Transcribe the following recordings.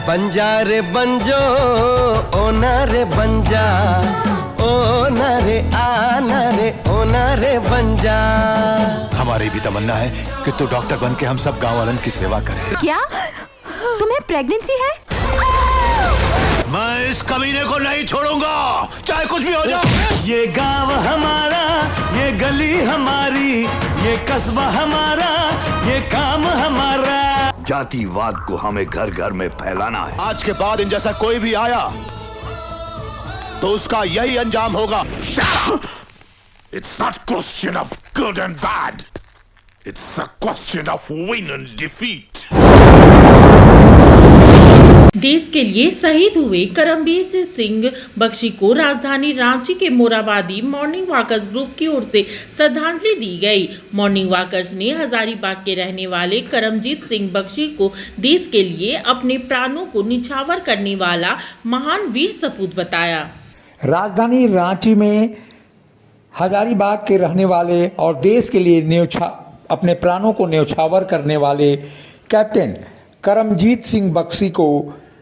बंजा रे बंजो ओ ना रे बंजा, ओ ना रे आना रे ओ ना रे बंजा। हमारी भी तमन्ना है कि तू डॉक्टर बन के हम सब गाँव वालन की सेवा करे। क्या तुम्हें प्रेगनेंसी है? मैं इस कमीने को नहीं छोड़ूंगा, चाहे कुछ भी हो जाए। ये गांव हमारा, ये गली हमारी, ये कस्बा हमारा, ये काम हमारा। जातिवाद को हमें घर घर में फैलाना है। आज के बाद इन जैसा कोई भी आया तो उसका यही अंजाम होगा। It's not a question of good and bad. It's a question of win and defeat. देश के लिए शहीद हुए करमजीत सिंह बख्शी को राजधानी रांची के मोराबादी मॉर्निंग वॉकर्स ग्रुप की ओर से श्रद्धांजलि दी गई। मॉर्निंग वॉकर्स ने हजारीबाग के रहने वाले करमजीत सिंह बख्शी को देश के लिए अपने प्राणों को निछावर करने वाला महान वीर सपूत बताया। राजधानी रांची में हजारीबाग के रहने वाले और देश के लिए अपने प्राणों को न्यौछावर करने वाले कैप्टन करमजीत सिंह बख्शी को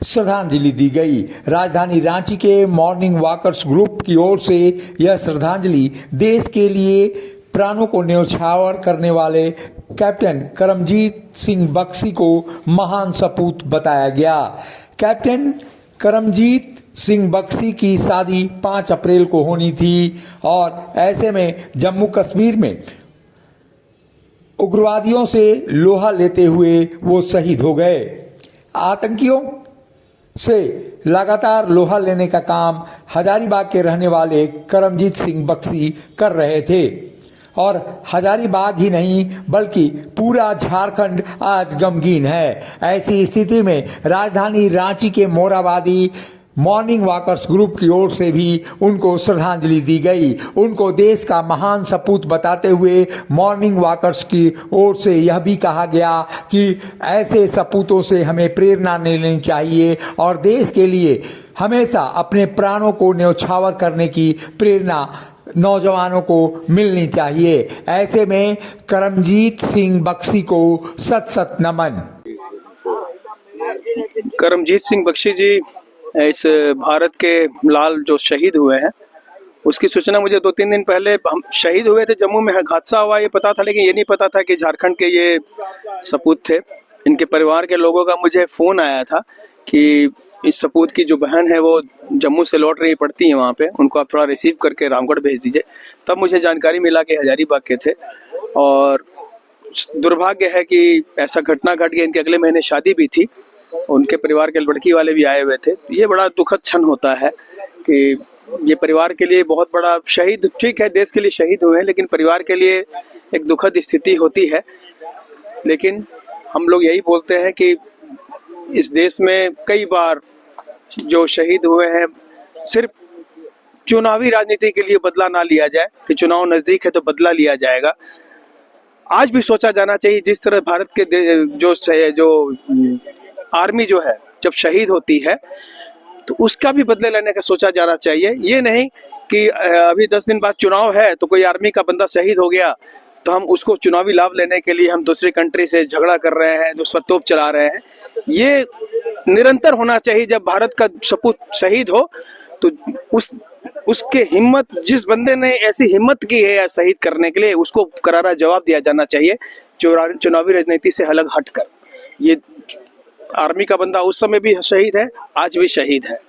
श्रद्धांजलि दी गई। राजधानी रांची के मॉर्निंग वॉकर्स ग्रुप की ओर से यह श्रद्धांजलि देश के लिए प्राणों को न्यौछावर करने वाले कैप्टन करमजीत सिंह बख्शी को महान सपूत बताया गया। कैप्टन करमजीत सिंह बख्शी की शादी 5 अप्रैल को होनी थी और ऐसे में जम्मू कश्मीर में उग्रवादियों से लोहा लेते हुए वो शहीद हो गए। आतंकियों से लगातार लोहा लेने का काम हजारीबाग के रहने वाले करमजीत सिंह बख्शी कर रहे थे और हजारीबाग ही नहीं बल्कि पूरा झारखंड आज गमगीन है। ऐसी स्थिति में राजधानी रांची के मोराबादी मॉर्निंग वॉकर्स ग्रुप की ओर से भी उनको श्रद्धांजलि दी गई। उनको देश का महान सपूत बताते हुए मॉर्निंग वॉकर्स की ओर से यह भी कहा गया कि ऐसे सपूतों से हमें प्रेरणा लेनी चाहिए और देश के लिए हमेशा अपने प्राणों को न्यौछावर करने की प्रेरणा नौजवानों को मिलनी चाहिए। ऐसे में करमजीत सिंह बख्शी को सत सत नमन। करमजीत सिंह बख्शी जी इस भारत के लाल जो शहीद हुए हैं उसकी सूचना मुझे 2-3 दिन पहले, हम शहीद हुए थे जम्मू में, हादसा हुआ ये पता था, लेकिन ये नहीं पता था कि झारखंड के ये सपूत थे। इनके परिवार के लोगों का मुझे फ़ोन आया था कि इस सपूत की जो बहन है वो जम्मू से लौट रही पड़ती है वहाँ पे, उनको आप थोड़ा रिसीव करके रामगढ़ भेज दीजिए। तब मुझे जानकारी मिला कि हजारीबाग के थे और दुर्भाग्य है कि ऐसा घटना घट गया। इनके अगले महीने शादी भी थी, उनके परिवार के लड़की वाले भी आए हुए थे। ये बड़ा दुखद क्षण होता है कि ये परिवार के लिए बहुत बड़ा शहीद, ठीक है देश के लिए शहीद हुए हैं, लेकिन परिवार के लिए एक दुखद स्थिति होती है। लेकिन हम लोग यही बोलते हैं कि इस देश में कई बार जो शहीद हुए हैं सिर्फ चुनावी राजनीति के लिए बदला ना लिया जाए कि चुनाव नजदीक है तो बदला लिया जाएगा। आज भी सोचा जाना चाहिए जिस तरह भारत के जो आर्मी जो है जब शहीद होती है तो उसका भी बदले लेने का सोचा जाना चाहिए। ये नहीं कि अभी 10 दिन बाद चुनाव है तो कोई आर्मी का बंदा शहीद हो गया तो हम उसको चुनावी लाभ लेने के लिए हम दूसरी कंट्री से झगड़ा कर रहे हैं, उस पर तोप चला रहे हैं। ये निरंतर होना चाहिए। जब भारत का सपूत शहीद हो तो उसके हिम्मत, जिस बंदे ने ऐसी हिम्मत की है शहीद करने के लिए, उसको करारा जवाब दिया जाना चाहिए चुनावी राजनीति से अलग हटकर। ये आर्मी का बंदा उस समय भी शहीद है, आज भी शहीद है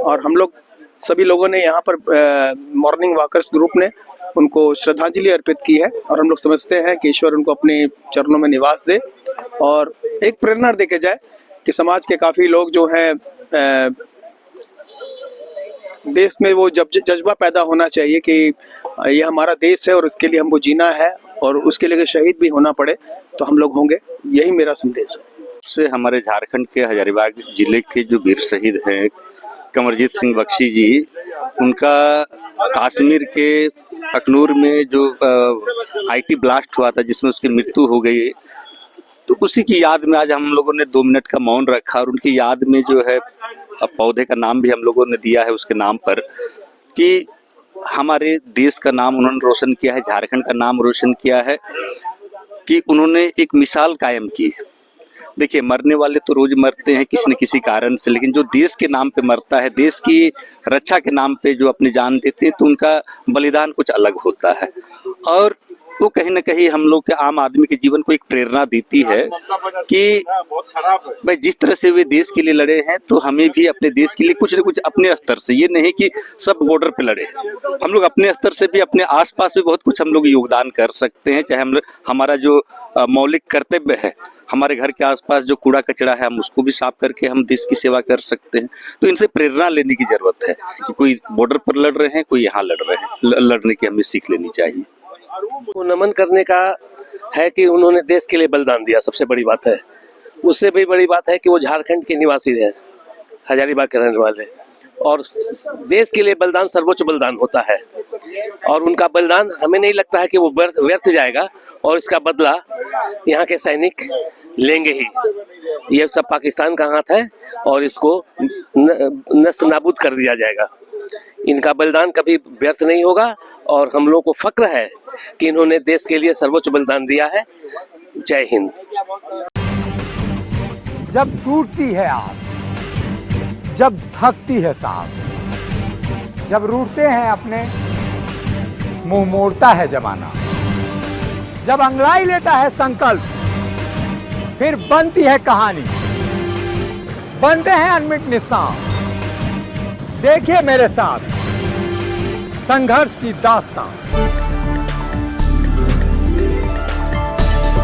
और हम लोग सभी लोगों ने यहाँ पर मॉर्निंग वॉकर्स ग्रुप ने उनको श्रद्धांजलि अर्पित की है और हम लोग समझते हैं कि ईश्वर उनको अपने चरणों में निवास दे और एक प्रेरणा देके जाए कि समाज के काफ़ी लोग जो हैं देश में वो जज्बा पैदा होना चाहिए कि ये हमारा देश है और उसके लिए हमको जीना है और उसके लिए शहीद भी होना पड़े तो हम लोग होंगे। यही मेरा संदेश है। से हमारे झारखंड के हजारीबाग जिले के जो वीर शहीद हैं करमजीत सिंह बख्शी जी, उनका कश्मीर के अखनूर में जो आईटी ब्लास्ट हुआ था जिसमें उसकी मृत्यु हो गई, तो उसी की याद में आज हम लोगों ने 2 मिनट का मौन रखा और उनकी याद में जो है पौधे का नाम भी हम लोगों ने दिया है उसके नाम पर कि हमारे देश का नाम उन्होंने रोशन किया है, झारखंड का नाम रोशन किया है कि उन्होंने एक मिसाल कायम की। देखिए, मरने वाले तो रोज मरते हैं किसी न किसी कारण से, लेकिन जो देश के नाम पे मरता है, देश की रक्षा के नाम पे जो अपनी जान देते हैं, तो उनका बलिदान कुछ अलग होता है। और वो कहीं ना कहीं हम लोग के आम आदमी के जीवन को एक प्रेरणा देती है कि भाई जिस तरह से वे देश के लिए लड़े हैं, तो हमें भी अपने देश के लिए कुछ न कुछ अपने स्तर से, ये नहीं कि सब बॉर्डर पे लड़े, हम लोग अपने स्तर से भी अपने आसपास भी बहुत कुछ हम लोग योगदान कर सकते हैं। चाहे हम हमारा जो मौलिक कर्तव्य है, हमारे घर के आसपास जो कूड़ा कचरा है, हम उसको भी साफ करके हम देश की सेवा कर सकते हैं। तो इनसे प्रेरणा लेने की जरूरत है कि कोई बॉर्डर पर लड़ रहे हैं, कोई यहाँ लड़ रहे हैं, लड़ने की हमें सीख लेनी चाहिए। वो नमन करने का है कि उन्होंने देश के लिए बलिदान दिया, सबसे बड़ी बात है। उससे भी बड़ी बात है कि वो झारखंड के निवासी हैं, हजारीबाग के रहने वाले, और देश के लिए बलिदान सर्वोच्च बलिदान होता है। और उनका बलिदान हमें नहीं लगता है कि वो व्यर्थ जाएगा, और इसका बदला यहाँ के सैनिक लेंगे ही। ये सब पाकिस्तान का हाथ है और इसको नष्ट नाबूद कर दिया जाएगा। इनका बलिदान कभी व्यर्थ नहीं होगा और हम लोग को फक्र है कि इन्होंने देश के लिए सर्वोच्च बलिदान दिया है। जय हिंद। जब टूटती है आस, जब थकती है सांस, जब रूठते हैं अपने, मुंह मोड़ता है जमाना, जब अंगड़ाई लेता है संकल्प, फिर बनती है कहानी, बनते हैं अनमिट निशान। देखिए मेरे साथ संघर्ष की दास्तान।